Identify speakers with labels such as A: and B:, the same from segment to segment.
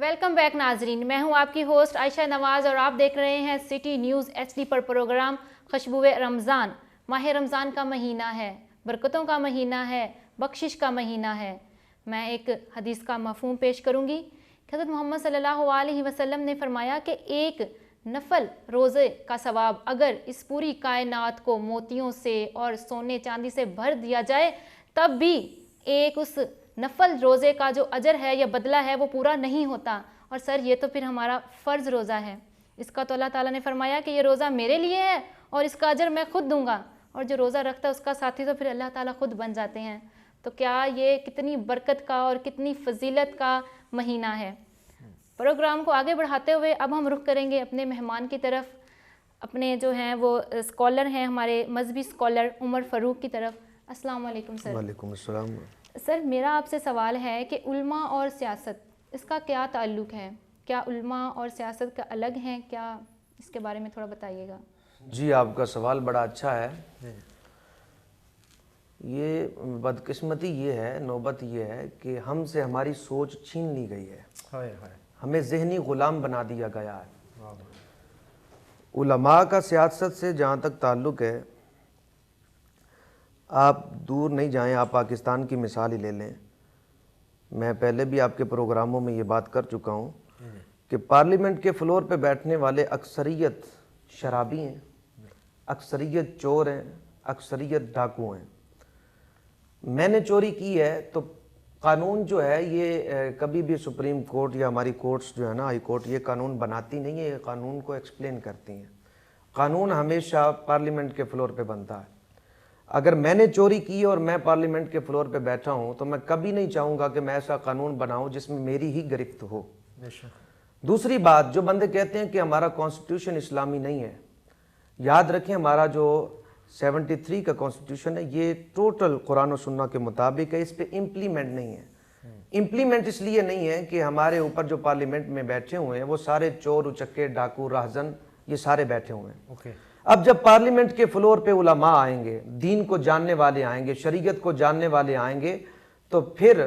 A: Welcome back नाजरीन, मैं हूं आपकी होस्ट आयशा नवाज़ और आप देख रहे हैं सिटी न्यूज़ HD पर प्रोग्राम खुशबुए रमज़ान। माह रमज़ान का महीना है, बरकतों का महीना है, बख्शिश का महीना है। मैं एक हदीस का मफ़हूम पेश करूंगी। हज़रत मोहम्मद सल्लल्लाहु अलैहि वसल्लम ने फरमाया कि एक नफल रोज़े का सवाब अगर इस पूरी कायनात को मोतियों से और सोने चांदी से भर दिया जाए तब भी एक उस नफल रोज़े का जो अजर है या बदला है वो पूरा नहीं होता। और सर ये तो फिर हमारा फ़र्ज़ रोज़ा है, इसका तो अल्लाह ताला ने फरमाया कि ये रोज़ा मेरे लिए है और इसका अजर मैं ख़ुद दूंगा, और जो रोज़ा रखता है उसका साथी तो फिर अल्लाह ताला ख़ुद बन जाते हैं। तो क्या ये कितनी बरकत का और कितनी फजीलत का महीना है। प्रोग्राम को आगे बढ़ाते हुए अब हम रुख करेंगे अपने मेहमान की तरफ, अपने जो हैं वो स्कॉलर हैं, हमारे मजहबी स्कॉलर उमर फ़ारूक की तरफ। अस्सलाम वालेकुम सर।
B: वालेकुम अस्सलाम।
A: सर मेरा आपसे सवाल है कि उल्मा और सियासत इसका क्या ताल्लुक़ है? क्या उल्मा और सियासत का अलग हैं? क्या इसके बारे में थोड़ा बताइएगा।
B: जी आपका सवाल बड़ा अच्छा है। ये बदकिस्मती ये है, नौबत ये है कि हमसे हमारी सोच छीन ली गई है। हमें ज़हनी ग़ुलाम बना दिया गया है। उलमा का सियासत से जहाँ तक ताल्लुक़ है, आप दूर नहीं जाएं, आप पाकिस्तान की मिसाल ही ले लें। मैं पहले भी आपके प्रोग्रामों में ये बात कर चुका हूँ कि पार्लियामेंट के फ्लोर पे बैठने वाले अक्सरियत शराबी हैं, अक्सरियत चोर हैं, अक्सरियत डाकू हैं। मैंने चोरी की है तो कानून जो है ये कभी भी सुप्रीम कोर्ट या हमारी कोर्ट्स जो है ना, हाई कोर्ट, ये कानून बनाती नहीं है, ये कानून को एक्सप्लेन करती हैं। कानून हमेशा पार्लियामेंट के फ्लोर पे बनता है। अगर मैंने चोरी की और मैं पार्लियामेंट के फ्लोर पे बैठा हूं तो मैं कभी नहीं चाहूँगा कि मैं ऐसा कानून बनाऊं जिसमें मेरी ही गिरफ्त हो। दूसरी बात, जो बंदे कहते हैं कि हमारा कॉन्स्टिट्यूशन इस्लामी नहीं है, याद रखें हमारा जो 73 का कॉन्स्टिट्यूशन है ये टोटल कुरान और सुन्ना के मुताबिक है, इस पे इम्प्लीमेंट नहीं है। इम्प्लीमेंट इसलिए नहीं है कि हमारे ऊपर जो पार्लियामेंट में बैठे हुए हैं वो सारे चोर, उचक्के, डाकू, राहजन ये सारे बैठे हुए हैं। अब जब पार्लियामेंट के फ्लोर पे उलमा आएंगे, दीन को जानने वाले आएंगे, शरीयत को जानने वाले आएंगे, तो फिर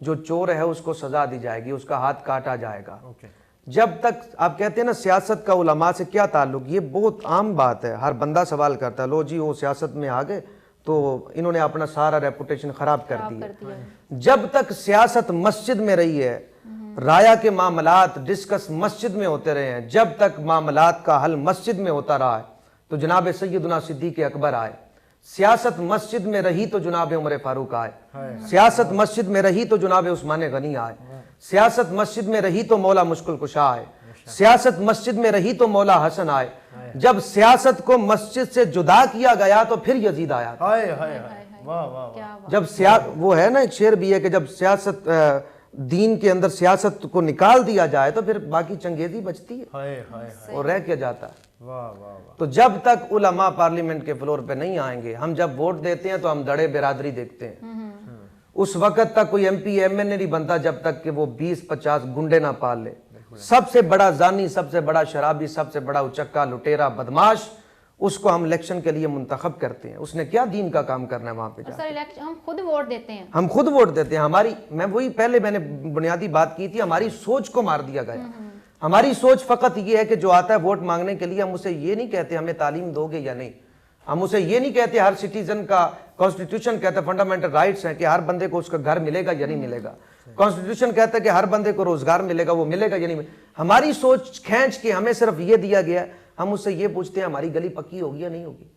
B: जो चोर है उसको सजा दी जाएगी, उसका हाथ काटा जाएगा। जब तक आप कहते हैं ना सियासत का उलमा से क्या ताल्लुक, ये बहुत आम बात है। हर बंदा सवाल करता है, लो जी वो सियासत में आ गए तो इन्होंने अपना सारा रेपुटेशन खराब कर दिया। जब तक सियासत मस्जिद में रही है, राया के मामलात डिस्कस मस्जिद में होते रहे हैं, जब तक मामलात का हल मस्जिद में होता रहा है तो जनाब सैयदना सिद्दीक़ अकबर आए। सियासत मस्जिद में रही तो जनाब उमर फारूक आए। सियासत मस्जिद में रही तो जनाब उस्मान गनी आए। सियासत मस्जिद में रही तो मौला मुश्किल कुशा आए। सियासत मस्जिद में रही तो मौला हसन आए। जब सियासत को मस्जिद से जुदा किया गया तो फिर यजीद आया। जब वो है ना एक शेर भी है कि जब सियासत दीन के अंदर सियासत को निकाल दिया जाए तो फिर बाकी चंगेजी बचती है और रह क्या जाता है। तो जब तक उलमा पार्लियामेंट के फ्लोर पे नहीं आएंगे, हम जब वोट देते हैं तो हम दड़े बिरादरी देखते हैं। उस वक्त तक कोई MP MLA नहीं बनता जब तक कि वो 20-50 गुंडे ना पाल ले। सबसे बड़ा जानी, सबसे बड़ा शराबी, सबसे बड़ा उचक्का, लुटेरा, बदमाश, उसको हम इलेक्शन के लिए मुंतखब करते हैं। उसने क्या दीन का काम करना है वहां पे जाकर।
A: हम खुद वोट देते हैं,
B: हम खुद वोट देते हैं। हमारी, मैं वही पहले मैंने बुनियादी बात की थी, हमारी सोच को मार दिया गया। हमारी सोच फकत ये है कि जो आता है वोट मांगने के लिए, हम उसे ये नहीं कहते हमें तालीम दोगे या नहीं, हम उसे ये नहीं कहते, हर सिटीजन का कॉन्स्टिट्यूशन कहता है फंडामेंटल राइट्स हैं कि हर बंदे को उसका घर मिलेगा या नहीं मिलेगा। कॉन्स्टिट्यूशन कहता है कि हर बंदे को रोजगार मिलेगा, वो मिलेगा या नहीं मिलेगा। हमारी सोच खींच के हमें सिर्फ ये दिया गया, हम उससे ये पूछते हैं हमारी गली पक्की होगी या नहीं होगी,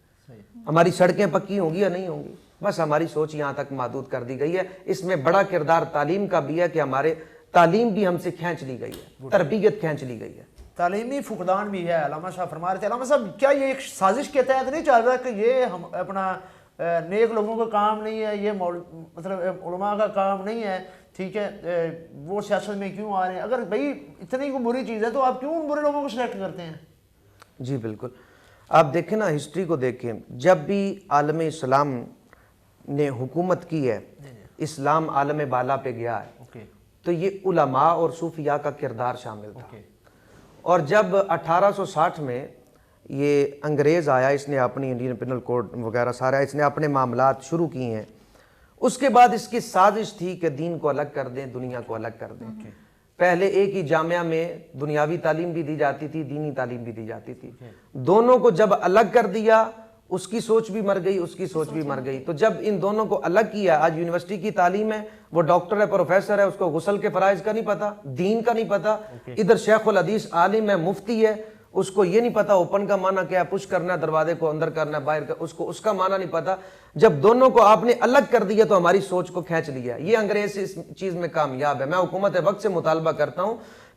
B: हमारी सड़कें पक्की होंगी या नहीं होंगी। बस हमारी सोच यहाँ तक महदूद कर दी गई है। इसमें बड़ा किरदार तालीम का भी है कि हमारे तालीम भी हमसे खींच ली गई है, तरबियत खींच ली गई है,
C: तालीमी फुकदान भी है। अल्लामा साहब फरमा रहे थे, अल्लामा साहब क्या ये एक साजिश के तहत नहीं चल रहा कि ये हम अपना नेक लोगों का काम नहीं है, ये मतलब उलमा का काम नहीं है, ठीक है, वो सियासत में क्यों आ रहे हैं? अगर भाई इतनी कोई बुरी चीज़ है तो आप क्यों उन बुरे लोगों को सिलेक्ट करते हैं?
B: जी बिल्कुल, आप देखें ना, हिस्ट्री को देखें, जब भी आलम इस्लाम ने हुकूमत की है, इस्लाम आलम बाला पे गया है, तो ये उलमा और सूफिया का किरदार शामिल था। और जब 1860 में ये अंग्रेज़ आया, इसने अपनी इंडियन पिनल कोड वगैरह सारा इसने अपने मामलात शुरू किए हैं, उसके बाद इसकी साजिश थी कि दीन को अलग कर दें, दुनिया को अलग कर दें। پہلے ایک ہی جامعہ میں دنیاوی تعلیم بھی دی جاتی تھی, دینی تعلیم بھی دی جاتی تھی. دونوں کو جب الگ کر دیا, اس کی سوچ بھی مر گئی, اس کی سوچ بھی مر گئی. تو جب ان دونوں کو الگ کیا, آج یونیورسٹی کی تعلیم ہے, وہ ڈاکٹر ہے, پروفیسر ہے, اس کو غسل کے فرائض کا نہیں پتا, دین کا نہیں پتا. ادھر شیخ الحدیث عالم ہے, مفتی ہے, اس کو یہ نہیں پتا اوپن کا معنی کیا ہے, پش کرنا ہے دروازے کو, اندر کرنا ہے باہر کا, اس کو اس کا معنی نہیں پتا. جب دونوں کو آپ نے الگ کر دیا تو ہماری سوچ کو کھینچ لیا. یہ انگریز اس چیز میں کامیاب ہے. میں حکومت وقت سے مطالبہ کرتا ہوں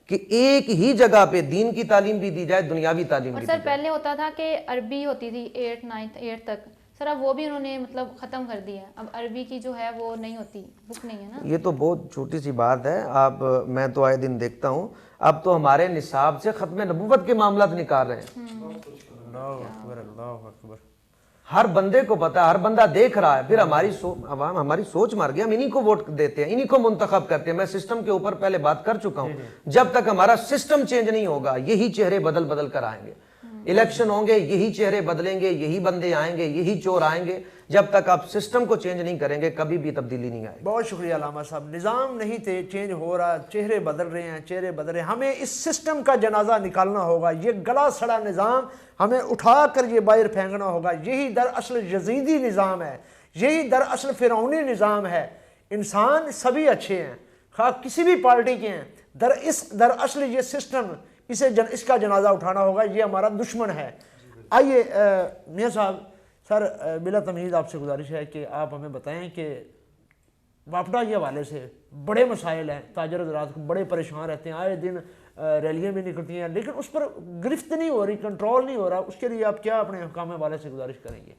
B: کہ ایک ہی جگہ پہ دین کی تعلیم بھی دی جائے, دنیاوی تعلیم بھی دی جائے.
A: اور سر پہلے ہوتا تھا کہ عربی ہوتی تھی 8 تک, سر اب وہ بھی انہوں نے مطلب ختم کر دیا. اب عربی کی جو ہے وہ نہیں ہوتی, بک نہیں ہے نا.
B: یہ تو بہت چھوٹی سی بات ہے. آپ, میں تو آئے دن دیکھتا ہوں, اب تو ہمارے نصاب سے ختم نبوت کے معاملات نکال رہے ہیں.
C: اللہ اکبر.
B: ہر بندے کو پتا ہے, ہر بندہ دیکھ رہا ہے. پھر ہماری سوچ مر گیا. ہم انہی کو ووٹ دیتے ہیں, انہی کو منتخب کرتے ہیں. میں سسٹم کے اوپر پہلے بات کر چکا ہوں. جب تک ہمارا سسٹم چینج نہیں ہوگا, یہی چہرے بدل بدل کر آئیں گے. الیکشن ہوں گے, یہی چہرے بدلیں گے, یہی بندے آئیں گے, یہی چور آئیں گے. جب تک آپ سسٹم کو چینج نہیں کریں گے, کبھی بھی تبدیلی نہیں آئے گی.
C: بہت شکریہ علامہ صاحب. نظام نہیں تھے, چینج ہو رہا, چہرے بدل رہے ہیں, چہرے بدل رہے ہیں. ہمیں اس سسٹم کا جنازہ نکالنا ہوگا. یہ گلا سڑا نظام ہمیں اٹھا کر یہ باہر پھینکنا ہوگا. یہی دراصل یزیدی نظام ہے, یہی دراصل فرعونی نظام ہے. انسان سبھی اچھے ہیں, خواہ کسی بھی پارٹی کے ہیں. دراصل یہ سسٹم, اس کا جنازہ اٹھانا ہوگا. یہ ہمارا دشمن ہے. آئیے میاں صاحب, سر بلا تمہید آپ سے گزارش ہے کہ آپ ہمیں بتائیں کہ واپڈا کے حوالے سے بڑے مسائل ہیں. تاجر حضرات کو بڑے پریشان رہتے ہیں, آئے دن ریلیاں بھی نکلتی ہیں, لیکن اس پر گرفت نہیں ہو رہی, کنٹرول نہیں ہو رہا. اس کے لیے آپ کیا اپنے حکام حوالے سے گزارش کریں گے؟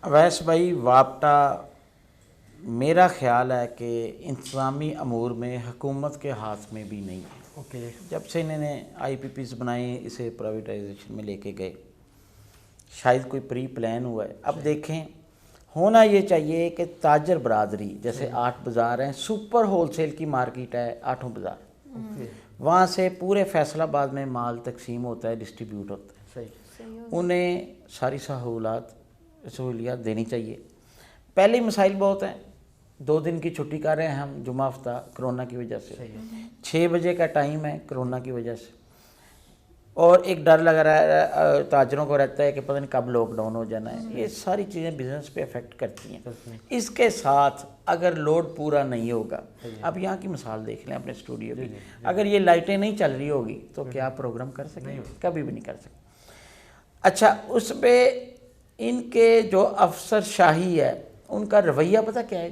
D: اویس بھائی, واپڈا میرا خیال ہے کہ انتظامی امور میں حکومت کے ہاتھ میں بھی نہیں ہے.
C: اوکے.
D: جب سے انہوں نے آئی پی پیز بنائے, اسے پرائیویٹائزیشن میں لے کے گئے, شاید کوئی پری پلان ہوا ہے. اب دیکھیں, ہونا یہ چاہیے کہ تاجر برادری, جیسے 8 بازار ہیں, سپر ہول سیل کی مارکیٹ ہے 8 بازار, وہاں سے پورے فیصل آباد میں مال تقسیم ہوتا ہے, ڈسٹریبیوٹ ہوتا ہے.
C: صحیح.
D: انہیں ساری سہولیات دینی چاہیے. پہلے مسائل بہت ہیں. 2 دن کی چھٹی کر رہے ہیں ہم جمعہ ہفتہ کرونا کی وجہ سے. 6 بجے کا ٹائم ہے کرونا کی وجہ سے, اور ایک ڈر لگا رہا ہے تاجروں کو رہتا ہے کہ پتہ نہیں کب لاک ڈاؤن ہو جانا ہے. یہ ساری چیزیں بزنس پہ افیکٹ کرتی ہیں. اس کے ساتھ اگر لوڈ پورا نہیں ہوگا, اب یہاں کی مثال دیکھ لیں اپنے اسٹوڈیو کی, اگر یہ لائٹیں نہیں چل رہی ہوگی تو کیا پروگرام کر سکیں؟ کبھی بھی نہیں کر سکتے. اچھا, اس پہ ان کے جو افسر شاہی ہے ان کا رویہ پتہ کیا ہے؟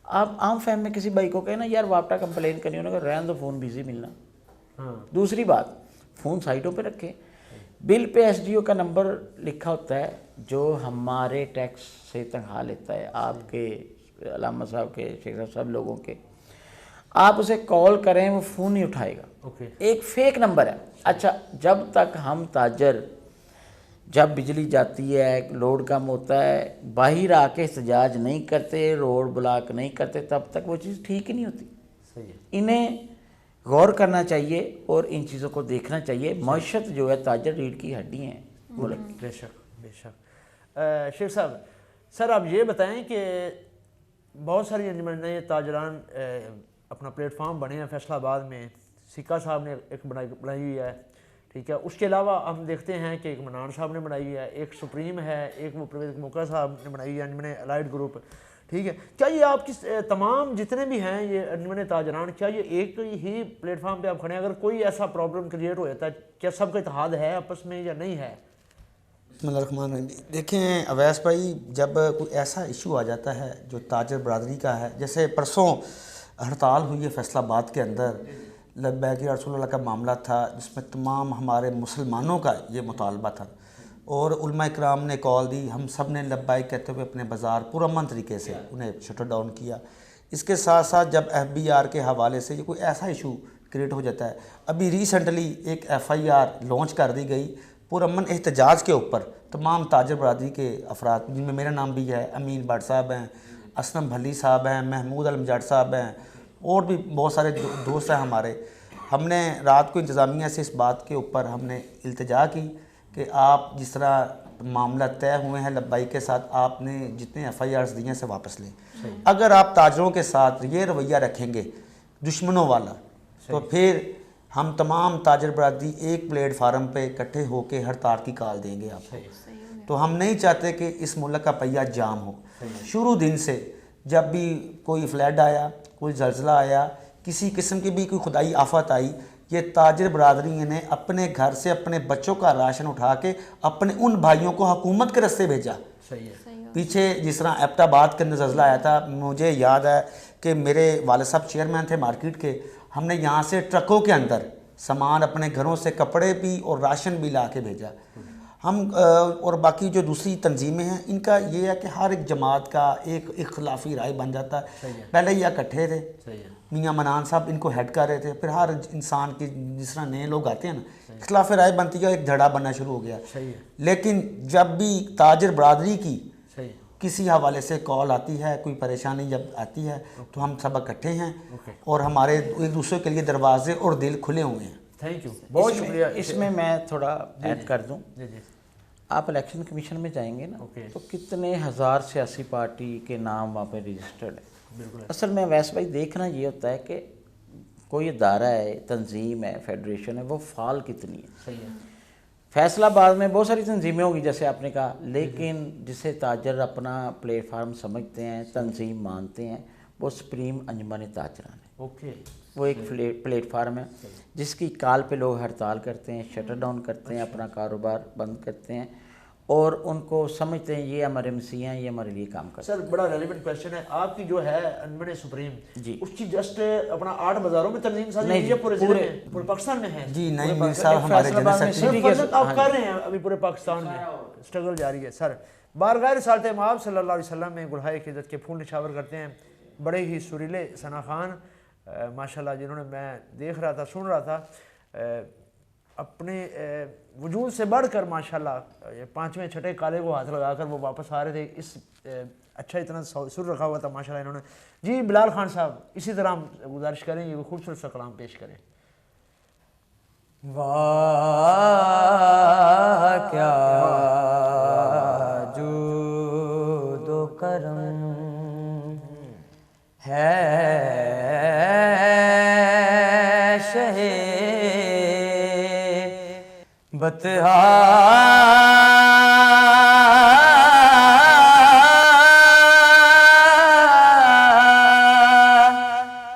D: آپ عام فہم میں کسی بھائی کو کہیں نا یار واپڈا کمپلین کرنی, انہوں نے کہا رہن دو, فون بزی ملنا. دوسری بات, فون سائٹوں پہ رکھیں. بل پہ ایس ڈی او کا نمبر لکھا ہوتا ہے جو ہمارے ٹیکس سے تنخواہ لیتا ہے, آپ کے, علامہ صاحب کے, شیخ صاحب, سب لوگوں کے. آپ اسے کال کریں, وہ فون نہیں اٹھائے گا. ایک فیک نمبر ہے. اچھا, جب تک ہم تاجر, جب بجلی جاتی ہے, لوڈ کم ہوتا ہے, باہر آ کے احتجاج نہیں کرتے, روڈ بلاک نہیں کرتے, تب تک وہ چیز ٹھیک ہی نہیں ہوتی. انہیں غور کرنا چاہیے اور ان چیزوں کو دیکھنا چاہیے. معیشت جو ہے تاجر ریڑھ کی ہڈی ہیں ملک کی.
C: بے شک, بے شک. شیخ صاحب, سر آپ یہ بتائیں کہ بہت ساری انجمنیں تاجران اپنا پلیٹ فارم بنے ہیں فیصل آباد میں. سکہ صاحب نے ایک بنائی ہوئی ہے, ٹھیک ہے. اس کے علاوہ ہم دیکھتے ہیں کہ ایک منان صاحب نے بنائی ہے, ایک سپریم ہے, ایک وہ پرویز موقع صاحب نے بنائی ہے, انجمن الائڈ گروپ, ٹھیک ہے. کیا یہ آپ کی تمام جتنے بھی ہیں یہ انجمن تاجران, کیا یہ ایک ہی پلیٹ فارم پہ آپ کھڑے ہیں؟ اگر کوئی ایسا پرابلم کریٹ ہو جاتا ہے, کیا سب کا اتحاد ہے آپس میں یا نہیں ہے؟
E: بسم اللہ الرحمن الرحیم. دیکھیں اویس بھائی, جب کوئی ایسا ایشو آ جاتا ہے جو تاجر برادری کا ہے, جیسے پرسوں ہڑتال ہوئی ہے فیصل آباد کے اندر, لبیک یا رسول اللہ کا معاملہ تھا, جس میں تمام ہمارے مسلمانوں کا یہ مطالبہ تھا, اور علماء اکرام نے کال دی, ہم سب نے لبیک کہتے ہوئے اپنے بازار پرامن طریقے سے انہیں شٹر ڈاؤن کیا. اس کے ساتھ ساتھ جب ایف بی آر کے حوالے سے یہ کوئی ایسا ایشو کریٹ ہو جاتا ہے, ابھی ریسنٹلی ایک ایف آئی آر لانچ کر دی گئی پرامن احتجاج کے اوپر, تمام تاجر برادری کے افراد, جن میں میرا نام بھی ہے, امین بٹ صاحب ہیں, اسلم بھلی صاحب ہیں, محمود علم جٹ صاحب ہیں, اور بھی بہت سارے دوست ہیں ہمارے. ہم نے رات کو انتظامیہ سے اس بات کے اوپر ہم نے التجا کی کہ آپ جس طرح معاملہ طے ہوئے ہیں لبائی کے ساتھ, آپ نے جتنے ایف آئی آرز دی ہیں سے واپس لیں. اگر آپ تاجروں کے ساتھ یہ رویہ رکھیں گے दुश्मनों वाला, तो फिर हम तमाम ताजर बरादरी एक प्लेट फार्म पे इकट्ठे होकर हड़ताल की कॉल देंगे आपको। तो हम नहीं चाहते कि इस मुल्क का पहिया जाम हो। शुरू दिन से जब भी कोई फ्लड आया, कोई जल्ज़ला आया, किसी किस्म की भी कोई खुदाई आफत आई, ये ताजर बरादरी ने अपने घर से अपने बच्चों का राशन उठा के अपने उन भाइयों को हुकूमत के रस्ते भेजा।
C: सही है।
E: पीछे जिस तरह एबटाबाद के अंदर जल्ज़ला आया था, मुझे याद है कि मेरे वाले साहब चेयरमैन थे मार्केट के, हमने यहाँ से ट्रकों के अंदर सामान अपने घरों से कपड़े भी और राशन भी ला के भेजा। हम और बाकी जो दूसरी तंजीमें हैं, इनका ये है कि हर एक जमात का एक इख्तलाफी राय बन जाता है। पहले ये इकट्ठे थे, मियाँ मनान साहब इनको हेड कर रहे थे, फिर हर इंसान की जिस तरह नए लोग आते हैं ना, इख्तलाफी राय बनती है, एक धड़ा बनना शुरू हो गया। लेकिन जब भी ताजर बरादरी की किसी हवाले से कॉल आती है, कोई परेशानी जब आती है, तो हम सब इकट्ठे हैं और हमारे एक दूसरे के लिए दरवाजे और दिल खुले हुए हैं।
C: थैंक यू, बहुत शुक्रिया।
D: इसमें मैं थोड़ा ऐड कर दूं, आप इलेक्शन कमीशन में जाएंगे ना, तो कितने हज़ार सियासी पार्टी के नाम वहाँ पे रजिस्टर्ड है। असल में वैसे भाई देखना ये होता है कि कोई इदारा है, तंजीम है, फेडरेशन है, वो फाल कितनी है।
C: सही है।
D: फैसलाबाद में बहुत सारी तंजीमें होगी जैसे आपने कहा, लेकिन जिसे ताजर अपना प्लेटफार्म समझते हैं, तंजीम मानते हैं, वो सुप्रीम अंजुमन ताजरान है।
C: ओके,
D: वो एक प्लेटफार्म है जिसकी कॉल पे लोग हड़ताल करते हैं, शटर डाउन करते हैं, अपना कारोबार बंद करते हैं और उनको समझते हैं ये हमारे मसीह हैं, ये हमारे लिए काम करते हैं।
C: सर बड़ा रेलिवेंट क्वेश्चन है, आपकी जो है अंजुमन सुप्रीम
D: जी,
C: उसकी जस्ट अपना 8 बाज़ारों में तंजीम साजी
D: नहीं,
C: हुई है, पूरे पाकिस्तान में है
E: जी। नहीं मीर साहब हमारे जनरल सेक्रेटरी
C: आप कर रहे हैं अभी पूरे पाकिस्तान में स्ट्रगल जारी है। सर बारगाह रिसालत माब सल्लल्लाहु अलैहि वसल्लम में गुलहाए क़िदत के फूल निछावर करते हैं बड़े ही सुरीले सना खान माशाल्लाह, जिन्होंने मैं देख रहा था, सुन रहा था, अपने वजूद से बढ़कर माशाल्लाह 5वें छठे काले को हाथ लगाकर वो वापस आ रहे थे। इस अच्छा इतना सुर रखा हुआ था माशाल्लाह इन्होंने। जी बिलाल खान साहब, इसी तरह हम गुजारिश करेंगे वो खूबसूरत सा कलाम पेश करें।
F: वाह क्या जूदो करम है शहे बतहा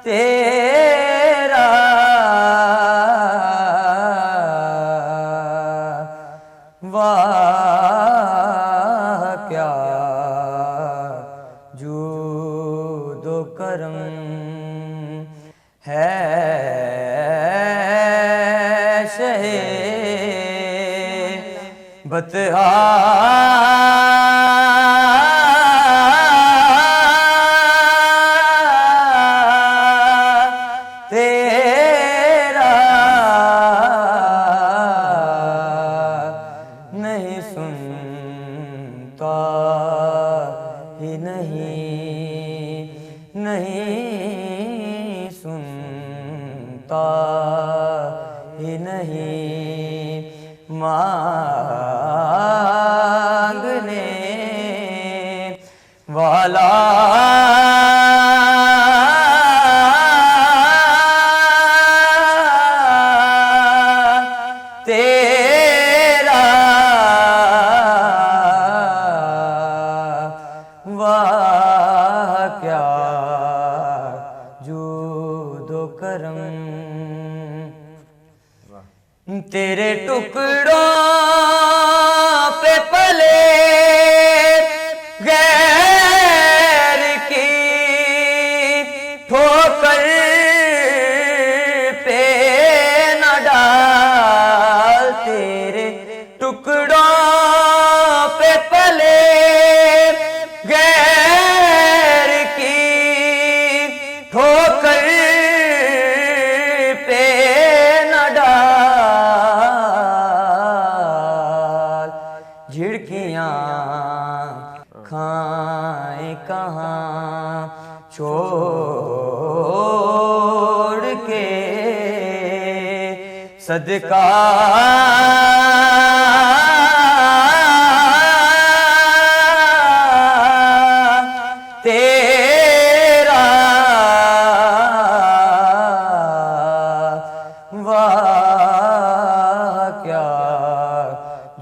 F: तेरा वाह क्या जूदो करम है शहे बतहा तेरा नहीं सुनता ही नहीं सुनता ही नहीं मांगने वाला तेरा वाह क्या जूदो करम तेरे टुकड़ों पे पले गैर की ठोकर पे न डाल तेरे टुकड़ों पे पले गैर की ठोकर पे न डाल झिड़कियाँ खाए कहाँ छोड़ के सदका तेरा वाह क्या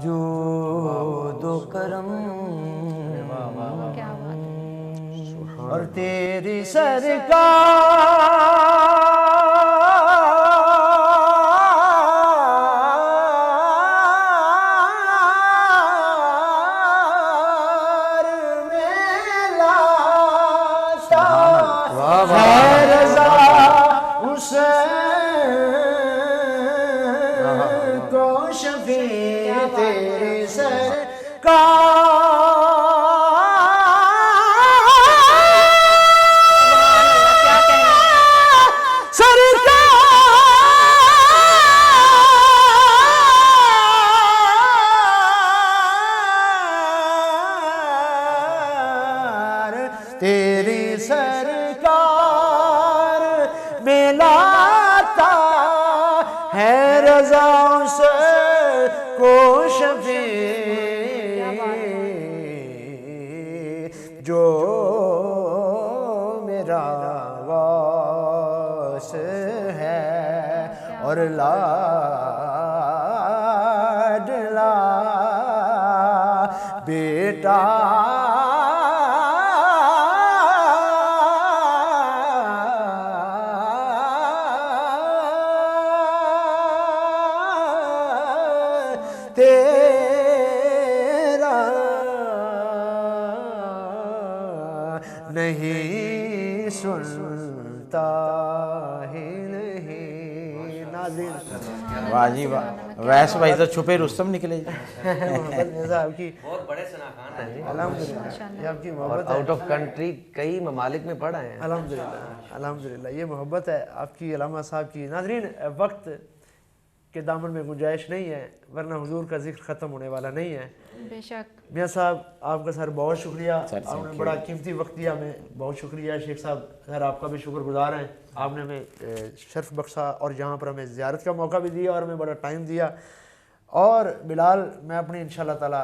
F: जूद व करम।
A: क्या बात है।
C: اور تیری سرکار میں لاتا ہے رضا حسین کو شفیع تیری تیری سرکار میں لاتا ہے رضا سے کو شفیع جو میرا غوث ہے اور لاڈلا بیٹا تیرا نہیں سنتا ہی نہیں ناظرین
D: واہ جی واہ، ویس بھائی تو چھپے رستم نکلے جی۔
C: محمد مرزا آپ کی بہت بڑے سناخان ہیں الحمدللہ، یہ آپ کی محبت ہے،
B: آؤٹ آف کنٹری کئی ممالک میں پڑھا ہے
C: الحمدللہ الحمدللہ، یہ محبت ہے آپ کی علامہ صاحب کی۔ ناظرین وقت کے دامن میں گنجائش نہیں ہے ورنہ حضور کا ذکر ختم ہونے والا نہیں ہے۔
A: بے شک
C: میاں صاحب آپ کا سر بہت شکریہ، آپ نے بڑا قیمتی وقت دیا ہمیں، بہت شکریہ۔ شیخ صاحب سر آپ کا بھی شکر گزار ہیں، آپ نے ہمیں شرف بخشا اور یہاں پر ہمیں زیارت کا موقع بھی دیا اور ہمیں بڑا ٹائم دیا۔ اور بلال میں اپنی انشاءاللہ تعالیٰ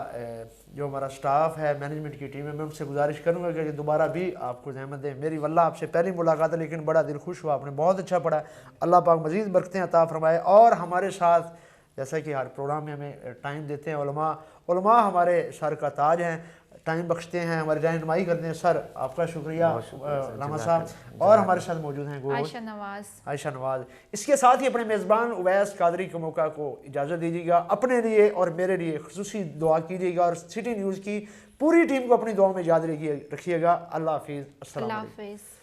C: جو ہمارا سٹاف ہے، مینجمنٹ کی ٹیم ہے، میں ان سے گزارش کروں گا کہ دوبارہ بھی آپ کو زحمت دیں۔ میری واللہ آپ سے پہلی ملاقات ہے لیکن بڑا دل خوش ہوا، آپ نے بہت اچھا پڑھا، اللہ پاک مزید برکتیں عطا فرمائے۔ اور ہمارے ساتھ جیسا کہ ہر پروگرام میں ہمیں ٹائم دیتے ہیں علماء ہمارے سر کا تاج ہیں، ٹائم بخشتے ہیں، ہماری رہنمائی کرتے ہیں۔ سر آپ کا شکریہ علامہ صاحب۔ اور ہمارے ساتھ موجود ہیں
A: عائشہ نواز۔
C: عائشہ نواز۔ اس کے ساتھ ہی اپنے میزبان اویس قادری کے موقع کو اجازت دیجیے گا، اپنے لیے اور میرے لیے خصوصی دعا کیجیے گا اور سٹی نیوز کی پوری ٹیم کو اپنی دعاؤں میں یاد رکھیے گا۔ اللہ حافظ، السلام علیکم۔
A: اللہ حافظ۔